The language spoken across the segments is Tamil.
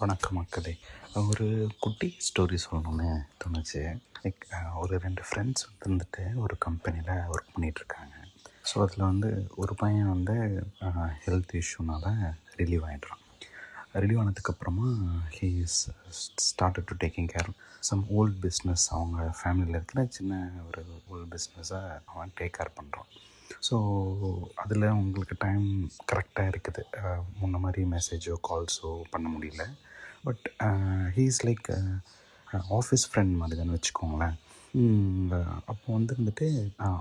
வணக்கம் மக்களே. ஒரு குட்டி ஸ்டோரி சொல்லணும்னு தோணுச்சு. லைக் ஒரு 2 ஃப்ரெண்ட்ஸ் வந்துட்டு ஒரு கம்பெனியில் ஒர்க் பண்ணிகிட்ருக்காங்க. ஸோ அதில் ஒரு பையன் ஹெல்த் இஷ்யூனால் ரிலீவ் ஆகிடுறான். ரிலீவ் ஆனதுக்கப்புறமா he is started to taking care some old business. அவங்க ஃபேமிலியில் இருக்கிற சின்ன ஒரு ஓல்ட் பிஸ்னஸை அவன் டேக் கேர் பண்ணுறான். ஸோ அதில் உங்களுக்கு டைம் கரெக்டாக இருக்குது. முன்ன மாதிரி மெசேஜோ கால்ஸோ பண்ண முடியல. But he is like office friend மாதிரி தானே வச்சுக்கோங்களேன். அப்போ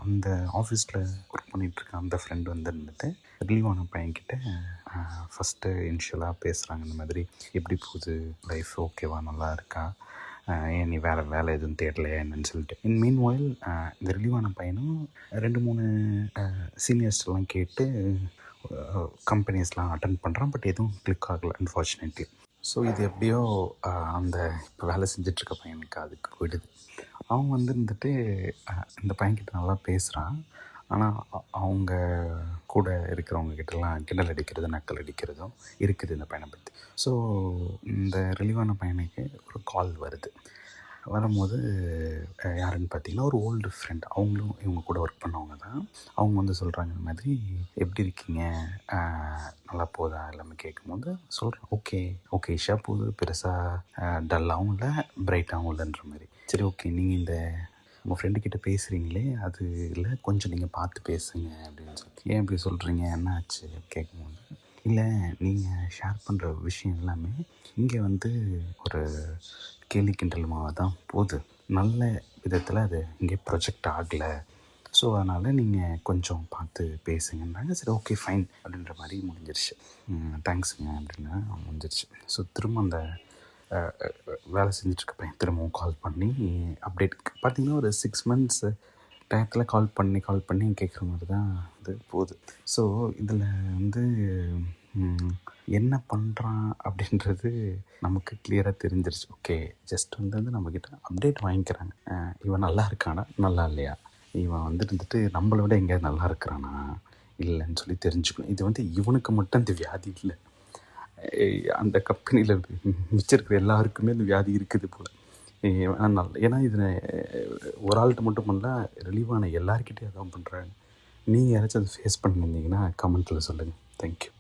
அந்த ஆஃபீஸில் ஒர்க் பண்ணிகிட்ருக்க அந்த ஃப்ரெண்டு ரிலீவ் ஆன பையன்கிட்ட ஃபஸ்ட்டு இனிஷியலாக பேசுகிறாங்க. இந்த மாதிரி எப்படி போகுது லைஃப், ஓகேவா, நல்லா இருக்கா, ஏன் நீ வேலை எதுவும் தேடலையா என்னன்னு சொல்லிட்டு. மீன் வாயில் இந்த ரிலீவான பையனும் 2-3 சீனியர்ஸ்லாம் கேட்டு கம்பெனிஸ்லாம் அட்டன் பண்ணுறான். பட் எதுவும் கிளிக் ஆகலை அன்ஃபார்ச்சுனேட்லி. ஸோ இது எப்படியோ அந்த இப்போ வேலை செஞ்சிட்ருக்க பையனுக்கு அதுக்கு விடுது. அவன் இந்த பையன்கிட்ட நல்லா பேசுகிறான். ஆனால் அவங்க கூட இருக்கிறவங்க கிட்டலாம் கிண்டல் அடிக்கிறது, நக்கல் அடிக்கிறதும் இருக்குது இந்த பையனை பற்றி. ஸோ இந்த ரிலீவான பையனுக்கு ஒரு கால் வரும்போது யாருன்னு பார்த்தீங்கன்னா ஒரு ஓல்டு ஃப்ரெண்ட். அவங்களும் இவங்க கூட ஒர்க் பண்ணவங்க தான். அவங்க சொல்கிறாங்க, இந்த மாதிரி எப்படி இருக்கீங்க, நல்லா போதா எல்லாமே கேட்கும்போது சொல்கிறேன், ஓகே இஷாக போகுது, பெருசாக டல்லாகவும் இல்லை பிரைட்டாகவும் இல்லைன்ற மாதிரி. சரி, ஓகே, நீங்கள் உங்கள் ஃப்ரெண்டுக்கிட்ட பேசுகிறீங்களே, அது இல்லை, கொஞ்சம் நீங்கள் பார்த்து பேசுங்க அப்படின்னு சொல்லி. ஏன் இப்படி சொல்கிறீங்க, என்ன ஆச்சு கேட்கும்போது, இல்லை, நீங்கள் ஷேர் பண்ணுற விஷயம் எல்லாமே இங்கே ஒரு கேலி கிண்டலுமாக தான் போகுது. நல்ல விதத்தில் அது இங்கே ப்ரொஜெக்ட் ஆகலை. ஸோ அதனால் நீங்கள் கொஞ்சம் பார்த்து பேசுங்கன்றாங்க. சரி, ஓகே, ஃபைன் அப்படின்ற மாதிரி முடிஞ்சிருச்சு. தேங்க்ஸுங்க அப்படின்னு முடிஞ்சிருச்சு. ஸோ திரும்ப அந்த வேலை செஞ்சிட்ருக்க பையன் திரும்பவும் கால் பண்ணி அப்டேட் பார்த்திங்கன்னா ஒரு 6 months டயத்தில் கால் பண்ணி கேட்குற மாதிரி தான் இது போகுது. ஸோ இதில் என்ன பண்ணுறான் அப்படின்றது நமக்கு கிளியராக தெரிஞ்சிருச்சு. ஓகே, ஜஸ்ட் நம்மக்கிட்ட அப்டேட் வாங்கிக்கிறாங்க. இவன் நல்லா இருக்கானா, நல்லா இல்லையா, இவன் நம்மளை விட எங்கேயாவது நல்லா இருக்கிறானா இல்லைன்னு சொல்லி தெரிஞ்சுக்கணும். இது இவனுக்கு மட்டும் இந்த வியாதி இல்லை, அந்த கம்பெனியில் மிச்சிருக்கிற எல்லாருக்குமே இந்த வியாதி இருக்குது போல். ஏன்னா இதில் ஒரு ஆள்கிட்ட மட்டும் பண்ணல, ரிலீவான எல்லாருக்கிட்டே அதான் பண்ணுறாங்க. நீங்கள் யாராச்சும் அதை ஃபேஸ் பண்ணியிருந்தீங்கன்னா கமெண்ட்டில் சொல்லுங்கள். தேங்க்யூ.